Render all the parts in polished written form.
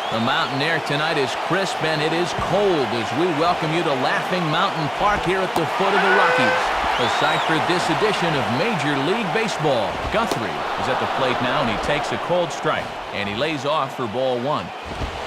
The mountain air tonight is crisp and it is cold as we welcome you to Laughing Mountain Park here at the foot of the Rockies. The site for this edition of Major League Baseball. Guthrie is at the plate now and he takes a cold strike. And he lays off for ball one.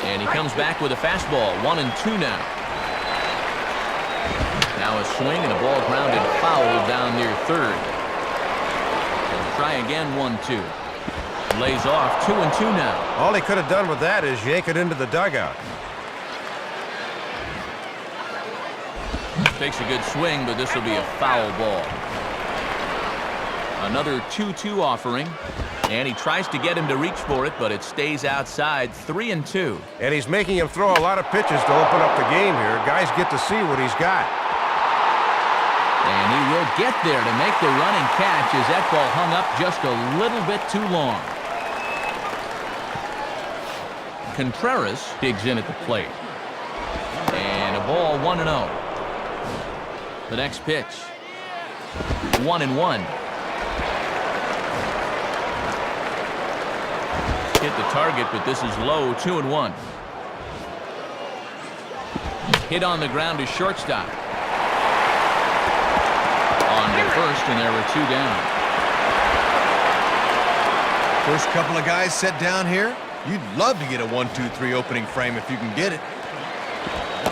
And he comes back with a fastball, 1-2 now. Now a swing and a ball grounded foul down near third. He'll try again, 1-2. Lays off, 2-2 now. All he could have done with that is yank it into the dugout. Takes a good swing, but this will be a foul ball. Another 2-2 offering. And he tries to get him to reach for it, but it stays outside, 3-2. And he's making him throw a lot of pitches to open up the game here. Guys get to see what he's got. And he will get there to make the running catch as that ball hung up just a little bit too long. Contreras digs in at the plate. And a ball, 1-0. The next pitch, 1-1. Hit the target, but this is low, 2-1. Hit on the ground to shortstop. On to first, and there were two down. First couple of guys set down here. You'd love to get a 1-2-3 opening frame if you can get it.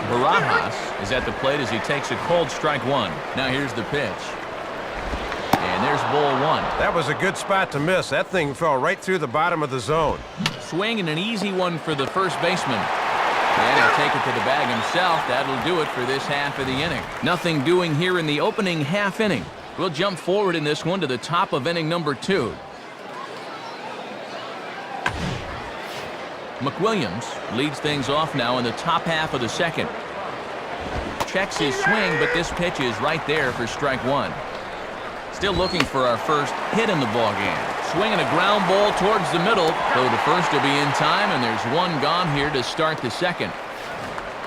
Barajas is at the plate as he takes a cold strike one. Now here's the pitch. And there's ball one. That was a good spot to miss. That thing fell right through the bottom of the zone. Swing and an easy one for the first baseman. And he'll take it to the bag himself. That'll do it for this half of the inning. Nothing doing here in the opening half inning. We'll jump forward in this one to the top of inning number 2. McWilliams leads things off now in the top half of the second. Checks his swing, but this pitch is right there for strike one. Still looking for our first hit in the ballgame. Swinging a ground ball towards the middle, though the first will be in time, and there's one gone here to start the second.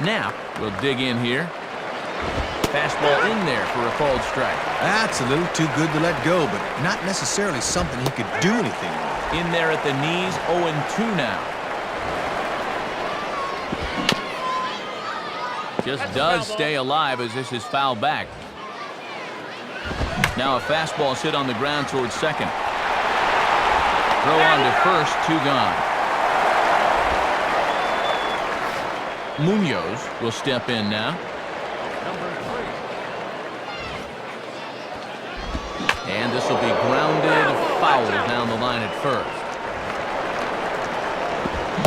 Now we'll dig in here. Fastball in there for a cold strike. That's a little too good to let go, but not necessarily something he could do anything with. In there at the knees, 0-2 now. Just does stay alive as this is fouled back. Now a fastball hit on the ground towards second. Throw on to first, 2 gone. Munoz will step in now. And this will be grounded foul down the line at first.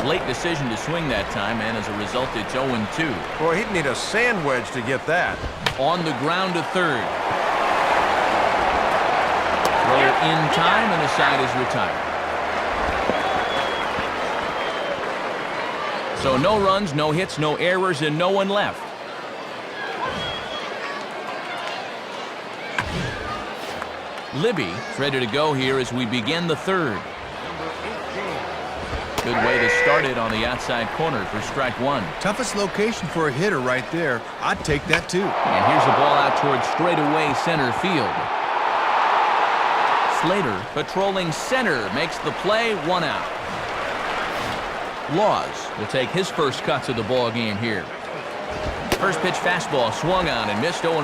Late decision to swing that time, and as a result, it's 0-2. Boy, he'd need a sand wedge to get that. On the ground to third. Throw in time, and the side is retired. So no runs, no hits, no errors, and no one left. Libby ready to go here as we begin the third. Good way to start it on the outside corner for strike one. Toughest location for a hitter right there. I'd take that too. And here's a ball out towards straightaway center field. Slater patrolling center makes the play, 1 out. Laws will take his first cuts of the ball game here. First pitch fastball swung on and missed, 0-1.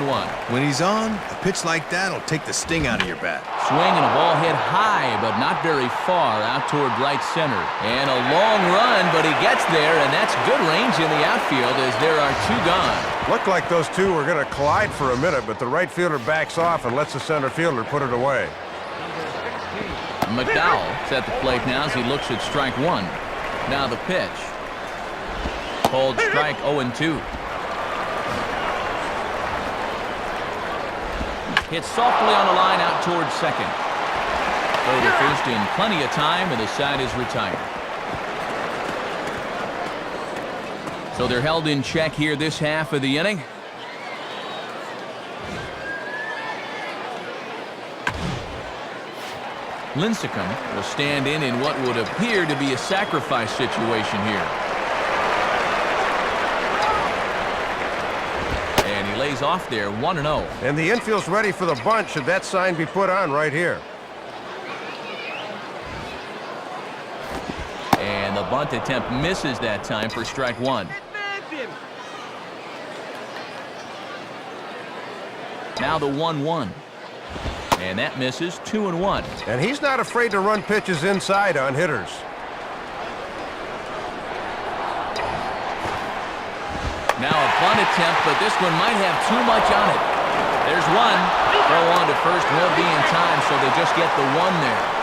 When he's on, a pitch like that will take the sting out of your bat. Swing and a ball hit high, but not very far out toward right center. And a long run, but he gets there, and that's good range in the outfield as there are 2 gone. Looked like those two were going to collide for a minute, but the right fielder backs off and lets the center fielder put it away. McDowell's at the plate now as he looks at strike one. Now the pitch. Cold strike, 0-2. Hit softly on the line out towards second. Throw to first in plenty of time, and the side is retired. So they're held in check here this half of the inning. Lincecum will stand in what would appear to be a sacrifice situation here. And he lays off there, 1-0. And the infield's ready for the bunt should that sign be put on right here. And And the bunt attempt misses that time for strike one. Now the 1-1. And that misses, 2-1. And he's not afraid to run pitches inside on hitters. Now a bunt attempt, but this one might have too much on it. There's one. Throw on to first won't be in time, so they just get the one there.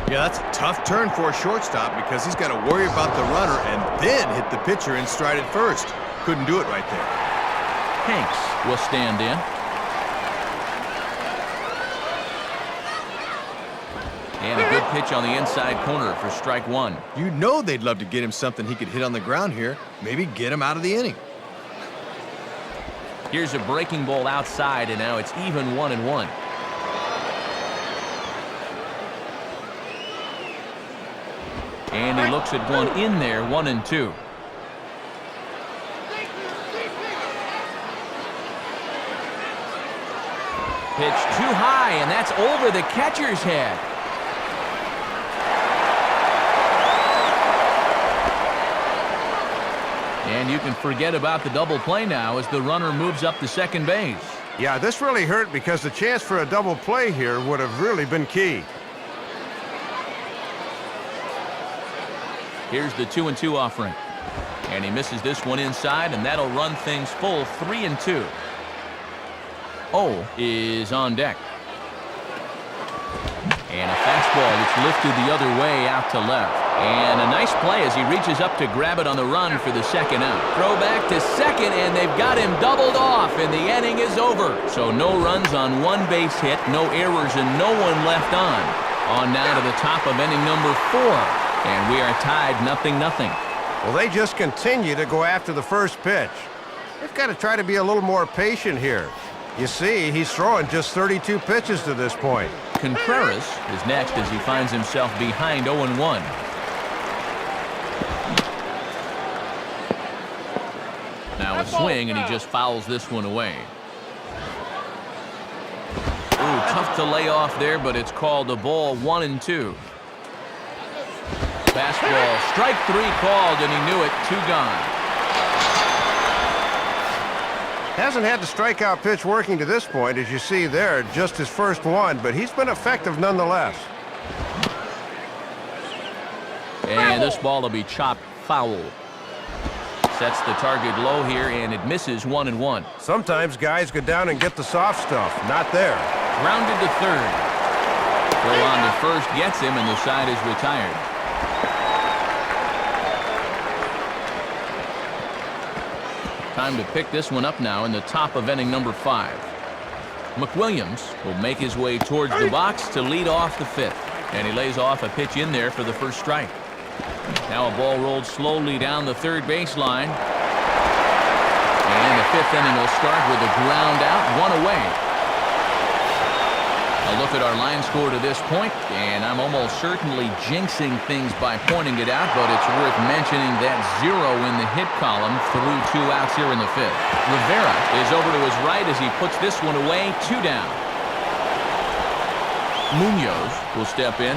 Yeah, that's a tough turn for a shortstop because he's got to worry about the runner and then hit the pitcher in stride at first. Couldn't do it right there. Hanks will stand in. And a good pitch on the inside corner for strike one. You know they'd love to get him something he could hit on the ground here. Maybe get him out of the inning. Here's a breaking ball outside, and now it's even 1-1. And he looks at one in there, 1-2. Pitch too high, and that's over the catcher's head. And you can forget about the double play now as the runner moves up to second base. Yeah, this really hurt because the chance for a double play here would have really been key. Here's the 2-2 offering. And he misses this one inside, and that'll run things full 3-2. O is on deck. And a fastball that's lifted the other way out to left. And a nice play as he reaches up to grab it on the run for the second out. Throw back to second, and they've got him doubled off, and the inning is over. So no runs on one base hit, no errors, and no one left on. On now to the top of inning number 4. And we are tied 0-0. Well, they just continue to go after the first pitch. They've got to try to be a little more patient here. You see, he's throwing just 32 pitches to this point. Contreras is next as he finds himself behind 0-1. Now a swing, and he just fouls this one away. Ooh, tough to lay off there, but it's called a ball, 1-2. Fastball, strike 3 called, and he knew it, 2 gone. Hasn't had the strikeout pitch working to this point, as you see there, just his first one, but he's been effective nonetheless. And this ball will be chopped foul. Sets the target low here, and it misses, 1-1. Sometimes guys go down and get the soft stuff. Not there. Grounded to third. Throw on to first gets him, and the side is retired. Time to pick this one up now in the top of inning number 5. McWilliams will make his way towards the box to lead off the 5th. And he lays off a pitch in there for the first strike. Now a ball rolled slowly down the third baseline. And the 5th inning will start with a ground out, 1 away. A look at our line score to this point, and I'm almost certainly jinxing things by pointing it out, but it's worth mentioning that 0 in the hit column through 2 outs here in the 5th. Rivera is over to his right as he puts this one away, 2 down. Munoz will step in.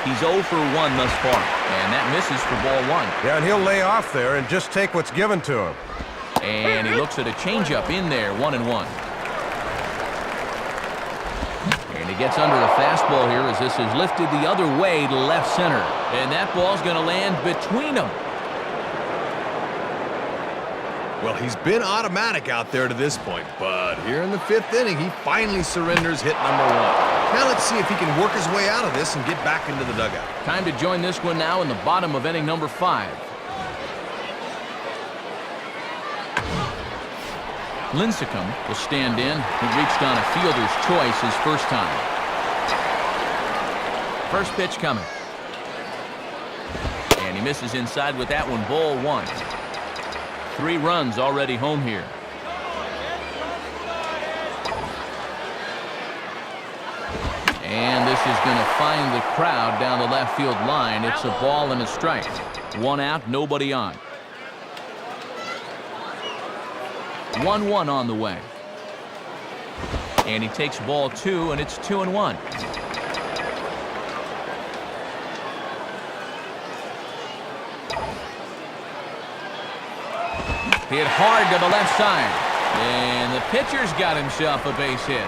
He's 0 for 1 thus far, and that misses for ball 1. Yeah, and he'll lay off there and just take what's given to him. And he looks at a changeup in there, 1-1. And he gets under the fastball here as this is lifted the other way to left center. And that ball's going to land between them. Well, he's been automatic out there to this point, but here in the 5th inning, he finally surrenders hit number 1. Now let's see if he can work his way out of this and get back into the dugout. Time to join this one now in the bottom of inning number 5. Lincecum will stand in. He reached on a fielder's choice his first time. First pitch coming. And he misses inside with that one, ball 1. 3 runs already home here. And this is going to find the crowd down the left field line. It's a ball and a strike. 1 out, nobody on. 1-1 on the way. And he takes ball 2, and it's 2-1. Hit hard to the left side. And the pitcher's got himself a base hit.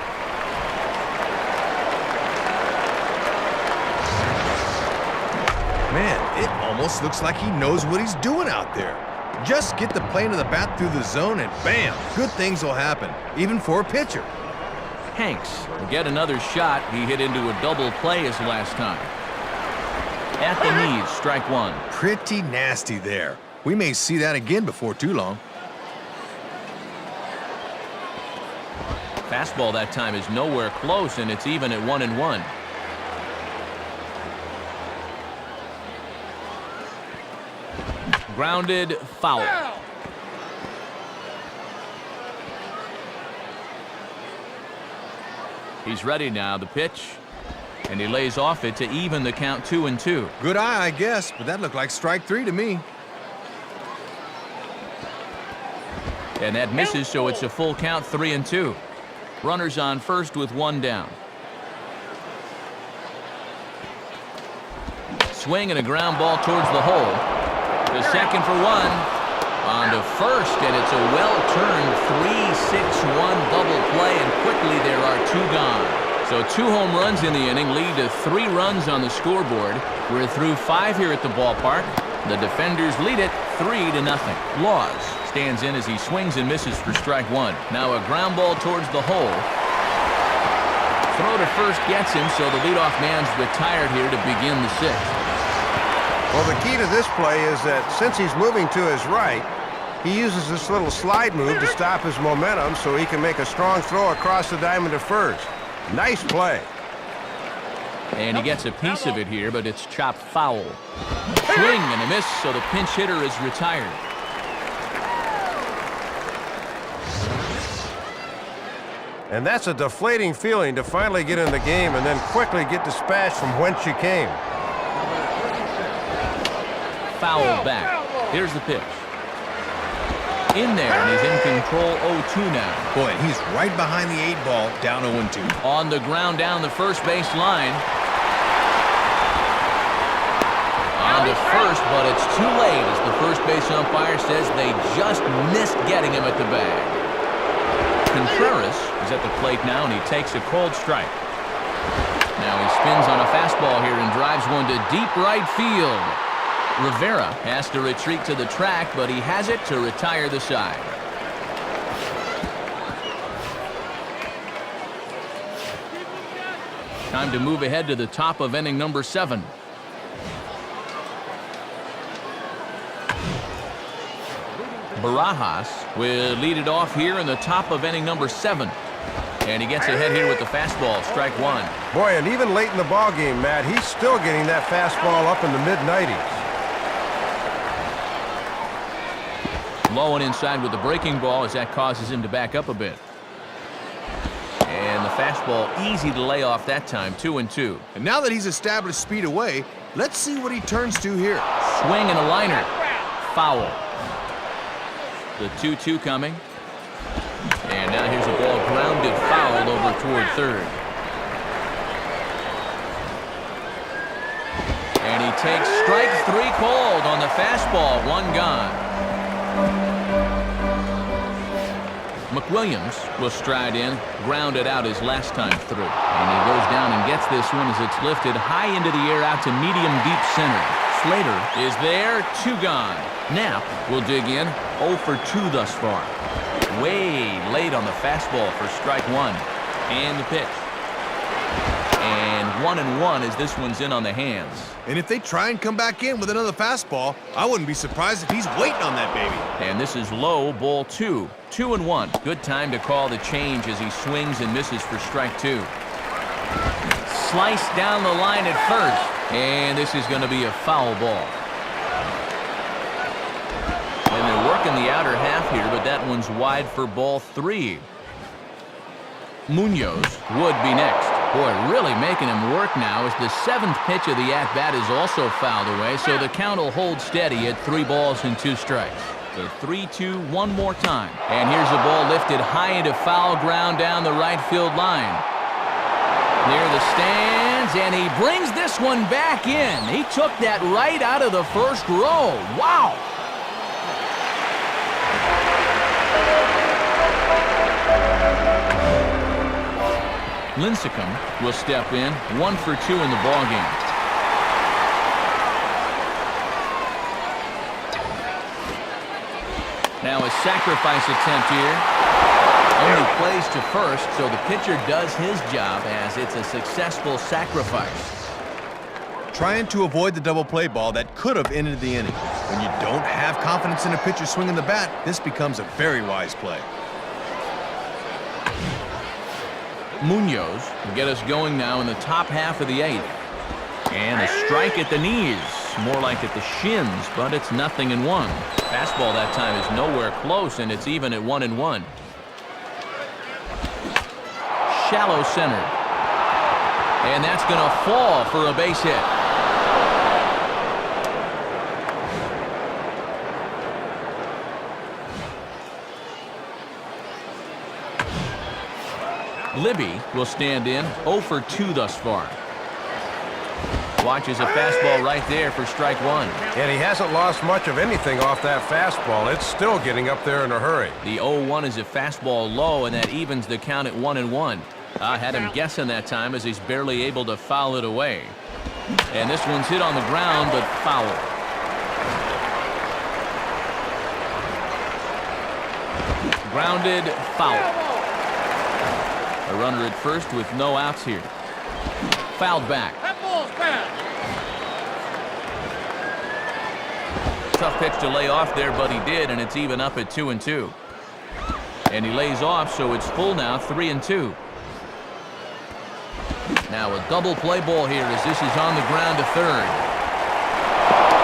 Man, it almost looks like he knows what he's doing out there. Just get the plane of the bat through the zone and bam, good things will happen, even for a pitcher. Hanks will get another shot. He hit into a double play his last time. At the knees, strike one. Pretty nasty there. We may see that again before too long. Fastball that time is nowhere close, and it's even at 1-1. Grounded, foul. He's ready now, the pitch. And he lays off it to even the count 2-2. Good eye, I guess, but that looked like strike three to me. And that misses, so it's a full count, 3-2. Runners on first with one down. Swing and a ground ball towards the hole. The second for one. On to first, and it's a well-turned 3-6-1 double play, and quickly there are two gone. So 2 home runs in the inning lead to 3 runs on the scoreboard. We're through 5 here at the ballpark. The defenders lead it 3-0. Laws stands in as he swings and misses for strike one. Now a ground ball towards the hole. Throw to first gets him, so the leadoff man's retired here to begin the 6th. Well, the key to this play is that since he's moving to his right, he uses this little slide move to stop his momentum so he can make a strong throw across the diamond to first. Nice play. And he gets a piece of it here, but it's chopped foul. Swing and a miss, so the pinch hitter is retired. And that's a deflating feeling to finally get in the game and then quickly get dispatched from whence you came. Foul back. Here's the pitch. In there, and he's in control 0-2 now. Boy, he's right behind the 8 ball, down 0-2. On the ground down the first base line. On to first, but it's too late as the first base umpire says they just missed getting him at the bag. Contreras is at the plate now, and he takes a cold strike. Now he spins on a fastball here and drives one to deep right field. Rivera has to retreat to the track, but he has it to retire the side. Time to move ahead to the top of inning number 7. Barajas will lead it off here in the top of inning number 7. And he gets ahead here with the fastball, strike one. Boy, and even late in the ballgame, Matt, he's still getting that fastball up in the mid-90s. Low and inside with the breaking ball as that causes him to back up a bit. And the fastball easy to lay off that time, 2-2. And now that he's established speed away, let's see what he turns to here. Swing and a liner. Foul. The 2-2 coming. And now here's a ball grounded foul over toward third. And he takes strike 3 called on the fastball, 1 gone. McWilliams will stride in, grounded out his last time through. And he goes down and gets this one as it's lifted high into the air out to medium deep center. Slater is there, 2 gone. Knapp will dig in, 0 for 2 thus far. Way late on the fastball for strike 1. And the pitch. And 1-1 as this one's in on the hands. And if they try and come back in with another fastball, I wouldn't be surprised if he's waiting on that baby. And this is low, ball 2. 2-1. Good time to call the change as he swings and misses for strike 2. Sliced down the line at first. And this is going to be a foul ball. And they're working the outer half here, but that one's wide for ball 3. Munoz would be next. Boy, really making him work now as the 7th pitch of the at-bat is also fouled away, so the count will hold steady at 3 balls and 2 strikes. The 3-2 one more time. And here's a ball lifted high into foul ground down the right field line. Near the stands, and he brings this one back in. He took that right out of the first row. Wow! Lincecum will step in, 1 for 2 in the ballgame. Now a sacrifice attempt here. Only plays to first, so the pitcher does his job as it's a successful sacrifice. Trying to avoid the double play ball that could have ended the inning. When you don't have confidence in a pitcher swinging the bat, this becomes a very wise play. Munoz will get us going now in the top half of the 8th. And a strike at the knees. More like at the shins, but it's 0-1. Fastball that time is nowhere close, and it's even at 1-1. Shallow centered. And that's going to fall for a base hit. Libby will stand in, 0 for 2 thus far. Watches a fastball right there for strike 1. And he hasn't lost much of anything off that fastball. It's still getting up there in a hurry. The 0-1 is a fastball low, and that evens the count at 1-1. I had him guessing that time as he's barely able to foul it away. And this one's hit on the ground, but foul. Grounded, foul. A runner at first with no outs here. Fouled back. Tough pitch to lay off there, but he did, and it's even up at 2-2. And he lays off, so it's full now, 3-2. Now a double play ball here as this is on the ground to third.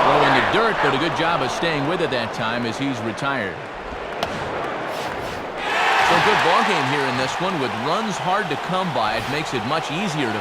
Throw in the dirt, but a good job of staying with it that time as he's retired. So good ball game here in this one with runs hard to come by. It makes it much easier to